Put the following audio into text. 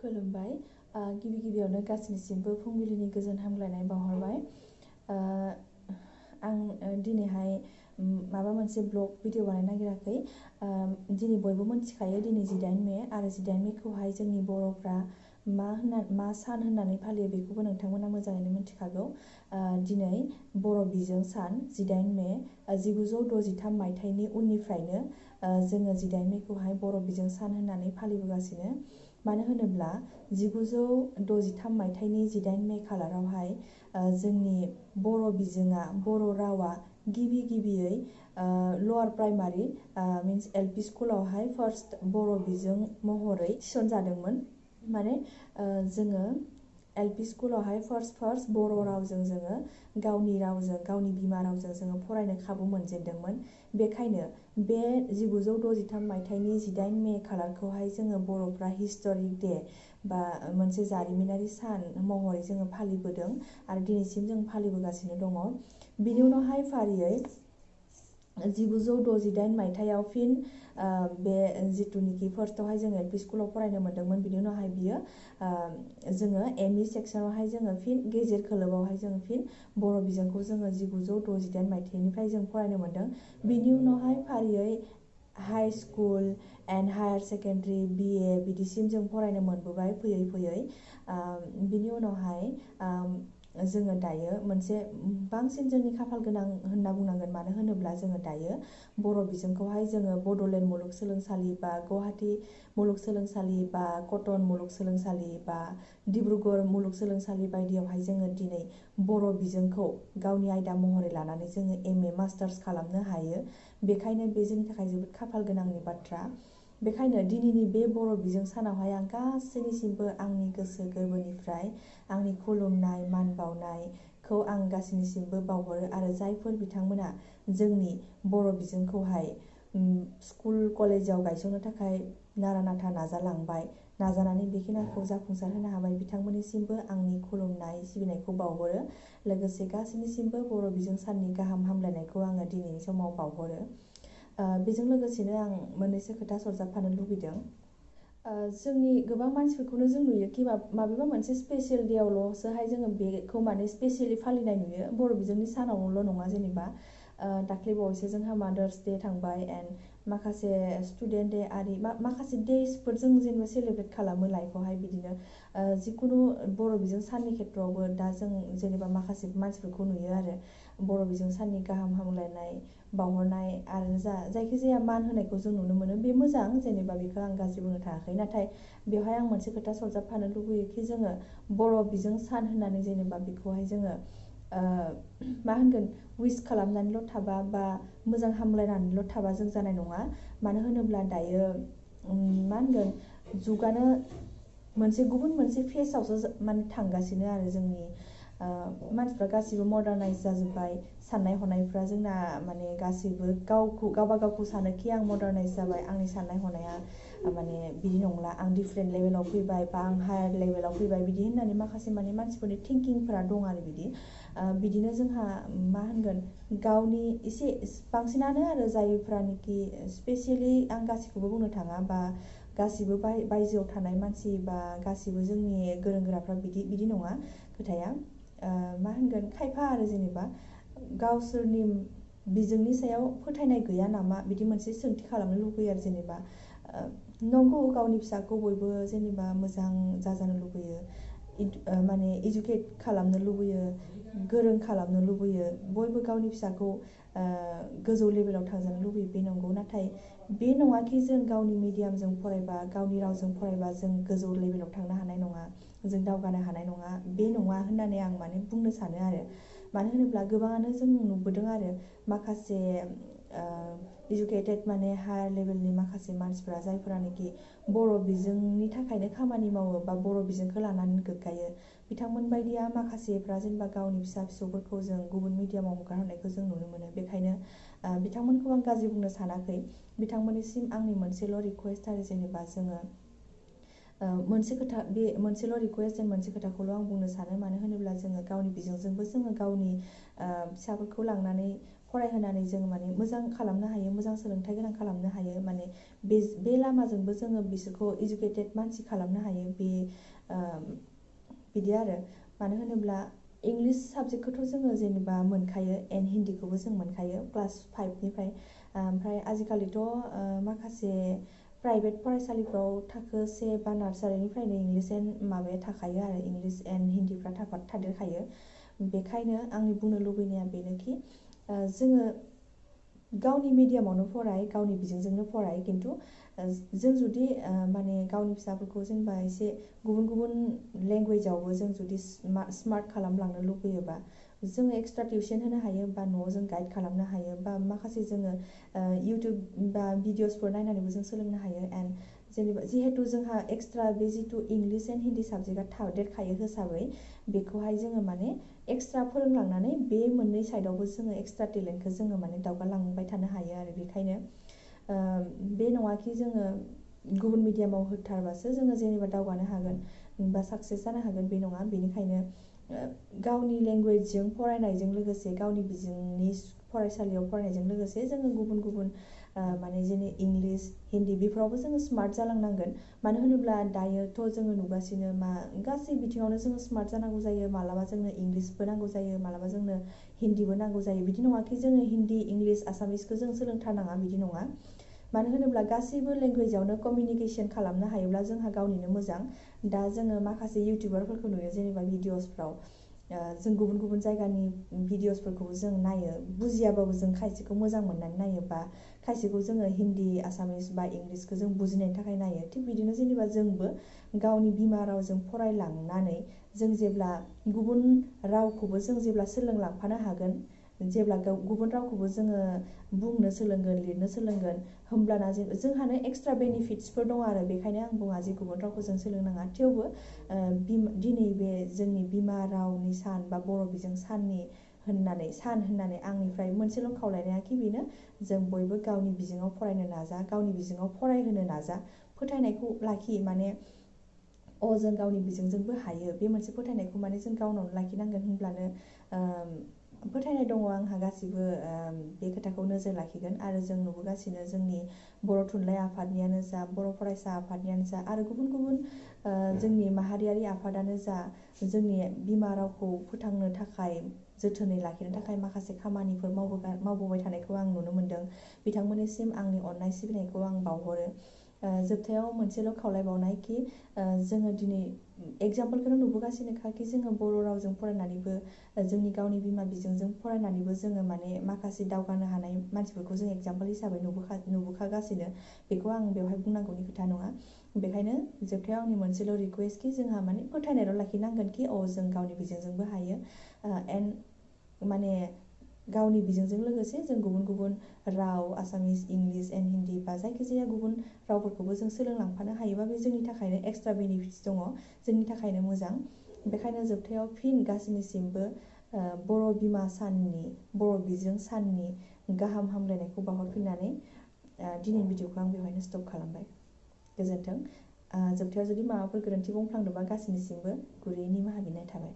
खुलुमबाय गिबि गिबियावनो गासैनिसिमबो फुंबिलिनि गोजोन हामलायनाय बावहरबाय आं दिनैहाय माबा मोनसे ब्लग भिडिअ बानायनो नागिराखै दिनै बयबो मिथिखायो दिनै 18 मे आरो 18 मेखौहाय जोंनि बर'फ्रा मा सान होननानै फालियो बेखौबो नोंथांमोना मोजाङैनो मिथिखागौ दिनै बर' बिजों सान 18 मे 1963 मायथाइनि उननिफ्रायनो जोङो 18 मेखौहाय बर' बिजों सान होननानै फालिबोगासिनो मानो होनोब्ला 1963 मायथाइनि 18 मे खालारावहाय जोंनि बर' बिजोङा बर' रावा गिबियै लवार प्राइमारि मिन्स एलपि स्कुलावहाय फार्स्ट बर' बिजों महरै थिसनजादोंमोन माने जोङो एलपि स्कुलावहाय फार्स्ट बर' रावजों जोङो गावनि रावजों गावनि बिमा रावजों जोङो फरायनो खाबु मोनजेनदोंमोन बेखायनो बे 1963 मायथाइनि 18 मे खालारखौहाय जोङो बर'फ्रा हिस्ट'रिक डे बा मोनसे जारिमिनारि सान महरै जोङो फालिबोदों आरो दिनैसिम जों फालिबोगासिनो दङ बिनि उनावहाय फारियै 1968 मायथाइयाव फिन बे जिथुनिखि फार्स्टआवहाय जोङो एलपि स्कुलाव फरायनो मोन्दोंमोन बिनि उनावहाय बियो जोङो एमइ सेक्सनावहाय जोङो फिन गेजेर खोलोबावहाय जोङो फिन बर' बिजोंखौ जोङो 1968 मायथाइनिफ्राय जों फरायनो मोन्दों बिनि उनावहाय फारियै high school and higher secondary बिए बिदिसिम जों फरायनो मोनबोबाय फैयै बिनि उनावहाय जोङो दायो मोनसे बांसिन जोंनि खाफाल गोनां होनना बुंनांगोन मानो होनोब्ला जोङो दायो बर' बिजोंखौहाय जोङो बड'लेण्ड मुलुगसोलोंसालि बा गुवाहाटी मुलुगसोलोंसालि बा कटन मुलुगसोलोंसालि बा डिब्रुगड़ मुलुगसोलोंसालि बायदियावहाय जोङो दिनै बर' बिजोंखौ गावनि आयदा महरै लानानै जोङो एमए मास्टार्स खालामनो हायो बेखायनो बे जोंनि थाखाय जोबोद खाफाल गोनांनि बाथ्रा बेखायनो दिनैनि बे बर' बिजों सानावहाय आं गासैनिसिमबो आंनि गोसो गोरबोनिफ्राय आंनि खुलुमनाय मान बावनायखौ आं गासैनिसिमबो बावहरो आरो जायफोर बिथांमोना जोंनि बर' बिजोंखौहाय स्कुल कलेजाव गायसंनो थाखाय नारा नाथा नाजालांबाय नाजानानै बेखिनिखौ जाफुंसार होनो हाबाय बिथांमोननिसिमबो आंनि खुलुमनाय सिबिनायखौ बावहरो लोगोसे गासैनिसिमबो बर' बिजों साननि गाहाम हामलायनायखौ आङो दिनैनि समाव बावहरो बेजों लोगोसेनो आं मोननैसो खोथा सरजाबफानो लुबैदों जोंनि गोबां मानसिफोरखौनो जों नुयो कि माबेबा मोनसे स्पेसियेल डेआवल'सोहाय जोङो बेखौ माने स्पेसियेलि फालिनाय नुयो बर' बिजोंनि सानावल' नङा जेनेबा दाख्लै बावैसो जोंहा मादार्स डे थांबाय एन्ड माखासे स्टुडेन्ट डे आरि माखासे डेसफोर जों जेनेबा सेलेब्रेट खालामो लाइफआवहाय बिदिनो जिखुनु बर' बिजों साननि खेथ्रआवबो दा जों जेनेबा माखासे मानसिफोरखौ नुयो आरो बर' बिजों साननि गाहाम हामलायनाय बावहरनाय आरो जायखिजाया मान होनायखौ जों नुनो मोनो बे मोजां जेनेबा बेखौ आं गाज्रि बुंनो थाङाखै नाथाय बेवहाय आं मोनसे खोथा सरजाबफानो लुबैयो कि जोङो बर' बिजों सान होननानै जेनेबा बेखौहाय जोङो मा होनगोन उइस खालामनानैल' थाबा बा मोजां हामलायनानैल' थाबा जों जानाय नङा मानो होनोब्ला दायो मा होनगोन जुगानो गुबुन मोनसे फेसआवसो माने थांगासिनो आरो जोंनि मानसिफ्रा गासिबो मडार्नाइज जाजोब्बाय साननाय हनायफ्रा जोंना माने गासैबो गावबा गावखौ सानोखि आं मडार्नाइज जाबाय आंनि साननाय हनाया माने बिदि नंला आं डिफारेन्ट लेभेलाव फैबाय बा आं हायार लेभेलाव फैबाय बिदि होननानै माखासे माने मानसिफोरनि थिंकिंफोरा दं आरो बिदिनो जोंहा मा होनगोन गावनि एसे बांसिनानो आरो जायफ्रानोखि स्पेसियेलि आं गासैखौबो बुंनो थाङा बा गासिबो बायजोआव थानाय मानसि बा गासिबो जोंनि गोरों गोराफ्रा बिदि नङा खोथाया मा होनगोन खायफा आरो जेनेबा गावसोरनि बिजोंनि सायाव फोथायनाय गैया नामा बिदि मोनसे सोंथि खालामनो लुबैयो आरो जेनेबा नंगौ गावनि फिसाखौ बयबो जेनेबा मोजां जाजानो लुबैयो माने इडुकेट खालामनो लुबैयो गोरों खालामनो लुबैयो बयबो गावनि फिसाखौ गोजौ लेभेलाव थांजानो लुबैयो बे नंगौ नाथाय बे नङाखि जों गावनि मिडियामजों फरायबा गावनि रावजों फरायबा जों गोजौ लेभेलाव थांनो हानाय नङा जों दावगानो हानाय नङा बे नङा होननानै आं माने बुंनो सानो आरो मानो होनोब्ला गोबाङानो जों नुबोदों आरो माखासे इडुकेटेड माने हायार लेभेलनि माखासे मानसिफोरा जायफोरानोखि बर' बिजोंनि थाखायनो खामानि मावो बा बर' बिजोंखौ लानानै गोग्गायो बिथांमोन बायदिया माखासेफ्रा जेनेबा गावनि फिसा फिसौफोरखौ जों गुबुन मिडियामाव हगारहरनायखौ जों नुनो मोनो बेखायनो बिथांमोनखौ आं गाज्रि बुंनो सानाखै बिथांमोननिसिम आंनि मोनसेल' रिकुवेस्ट आरो जेनेबा जोङो मोनसे खोथा बे मोनसेल' रिकुवेस्ट मोनसे खोथाखौल' आं बुंनो सानो मानो होनोब्ला जोङो गावनि बिजोंजोंबो जोङो गावनि फिसाफोरखौ लांनानै फरायहोनानै जों माने मोजां खालामनो हायो, मोजां सोलोंथाइ गोनां खालामनो हायो, माने बे लामाजोंबो जोङो बिसोरखौ इडुकेटेड मानसि खालामनो हायो। बिदि आरो मानो होनोब्ला इंलिस साबजेक्टखौथ' जोङो जेनेबा मोनखायो एन्ड हिन्दीखौबो जों मोनखायो क्लास 5निफ्राय। ओमफ्राय आजिखालिथ' माखासे प्राइभेट फरायसालिफ्राव थाखो 1 बा नार्सारिनिफ्रायनो इंलिस एन्ड माबाया थाखायो आरो इंलिस एन्ड हिन्दीफ्रा थादेरखायो। बेखायनो आंनि बुंनो लुबैनाया बेनोखि जोङो गावनि मिडियामावनो फराय, गावनि बिजोंजोंनो फराय, खिन्थु जों जुदि माने गावनि फिसाफोरखौ जेनेबा एसे गुबुन गुबुन लेंगुवेजावबो जों जुदि स्मार्ट खालामलांनो लुबैयोबा जोङो एक्सट्रा टिउसन होनो हायो, बा न'आव जों गाइड खालामनो हायो, बा माखासे जोङो इउटुब बा भिडिअसफोर नायनानैबो जों सोलोंनो हायो। एन्ड जेनेबा जिहेतु जोंहा एक्सट्रा बे जिथु इंलिस एन्ड हिन्दी साबजेक्टआ थादेरखायो हिसाबै बेखौहाय जोङो माने एक्सट्रा फोरोंलांनानै बे मोननै साइडआवबो जोङो एक्सट्रा टेलेन्टखौ जोङो माने दावगालांबाय थानो हायो आरो। बेखायनो बे नङाखि जोङो गुबुन मिडियामाव होथारबासो जोङो जेनेबा दावगानो हागोन बा साक्सेस जानो हागोन, बे नङा। बेनिखायनो गावनि लेंगुवेजजों फरायनायजों लोगोसे, गावनि बिजोंनि फरायसालियाव फरायनायजों लोगोसे जोङो गुबुन गुबुन माने जेने इंलिस हिन्दी बेफोरावबो जोङो स्मार्ट जालांनांगोन। मानो होनोब्ला दायोथ' जोङो नुगासिनो गासै बिथिङावनो जोङो स्मार्ट जानांगौ जायो। मालाबा जोंनो इंलिसबो नांगौ जायो, मालाबा जोंनो हिन्दीबो नांगौ जायो। बिदि नङाखि जोङो हिन्दी इंलिस आसामिसखौ जों सोलोंथारनाङा, बिदि नङा। मानो होनोब्ला गासैबो लेंगुवेजावनो कमिउनिकेसन खालामनो हायोब्ला जोंहा गावनिनो मोजां। दा जोङो माखासे इउटुबारफोरखौ नुयो जेनेबा भिडिअसफ्राव जों गुबुन गुबुन जायगानि भिडिअसफोरखौबो जों नायो, बुजियाबाबो जों खायसेखौ मोजां मोननानै नायो, बा खायसेखौ जोङो हिन्दी आसामिस बा इंलिसखौ जों बुजिनायनि थाखाय नायो। थिग बिदिनो जेनेबा जोंबो गावनि बिमा रावजों फरायलांनानै जों जेब्ला गुबुन रावखौबो जों जेब्ला सोलोंलांफानो हागोन, जेब्ला गुबुन रावखौबो जोङो बुंनो सोलोंगोन, लिरनो सोलोंगोन, होमब्लाना जोंहानो एक्सट्रा बेनिफिट्सफोर दङ आरो। बेखायनो आं बुङा जे गुबुन रावखौ जों सोलोंनाङा, थेवबो दिनै बे जोंनि बिमा रावनि सान बा बर' बिजों सान होननानै आंनिफ्राय मोनसेल' खावलायनायाखि बेनो, जों बयबो गावनि बिजोङाव फरायनो नाजा, गावनि बिजोङाव फरायहोनो नाजा, फोथायनायखौ लाखि। माने जों गावनि बिजोंजोंबो हायो, बे मोनसे फोथायनायखौ माने जों गावनावनो लाखिनांगोन। होनब्लानो फोथायनाय दङ आंहा, गासिबो बे खोथाखौ नोजोर लाखिगोन। आरो जों नुबोगासिनो जोंनि बर' थुनलाइ आफादनियानो जा, बर' फरायसा आफादनियानो जा, आरो गुबुन गुबुन जोंनि माहारियारि आफादानो जा, जोंनि बिमा रावखौ फोथांनो थाखाय, जोथोनै लाखिनो थाखाय माखासे खामानिफोर मावबोबाय थानायखौ आं नुनो मोनदों। बिथांमोननिसिम आंनि अननाय सिबिनायखौ आं बावहरो। जोबथायाव मोनसेल' खावलायबावनाय कि जोङो दिनै एगजामपोलखौनो नुबोगासिनोखा कि जोङो बर' रावजों फरायनानैबो, जोंनि गावनि बिमा बिजोंजों फरायनानैबो जोङो माने माखासे दावगानो हानाय मानसिफोरखौ जों एगजामपोल हिसाबै नुबोखागासिनो। बेखौ आं बेवहाय बुंनांगौनि खोथा नङा। बेखायनो जोबथायाव आंनि मोनसेल' रिकुवेस्ट कि जोंहा माने फोथायनायल' लाखिनांगोन कि जों गावनि बिजोंजोंबो हायो। एन्ड माने गावनि बिजोंजों लोगोसे जों गुबुन गुबुन राव, आसामिस, इंलिस एन्ड हिन्दी बा जायखिजाया गुबुन रावफोरखौबो जों सोलोंलांफानो हायोबा बे जोंनि थाखायनो एक्सट्रा बेनिफिट्स दङ, जोंनि थाखायनो मोजां। बेखायनो जोबथायाव फिन गासैनिसिमबो बर' बिमा साननि, बर' बिजों साननि गाहाम हामलायनायखौ बावहरफिननानै दिनैनि भिडिअखौ आं बेवहायनो स्टप खालामबाय। गोजोन्थों। जोबथायाव जुदि माबाफोर गोरोन्थि बुंफ्लांदोंबा गासैनिसिमबो गुरैयै निमाहा बिनाय थाबाय।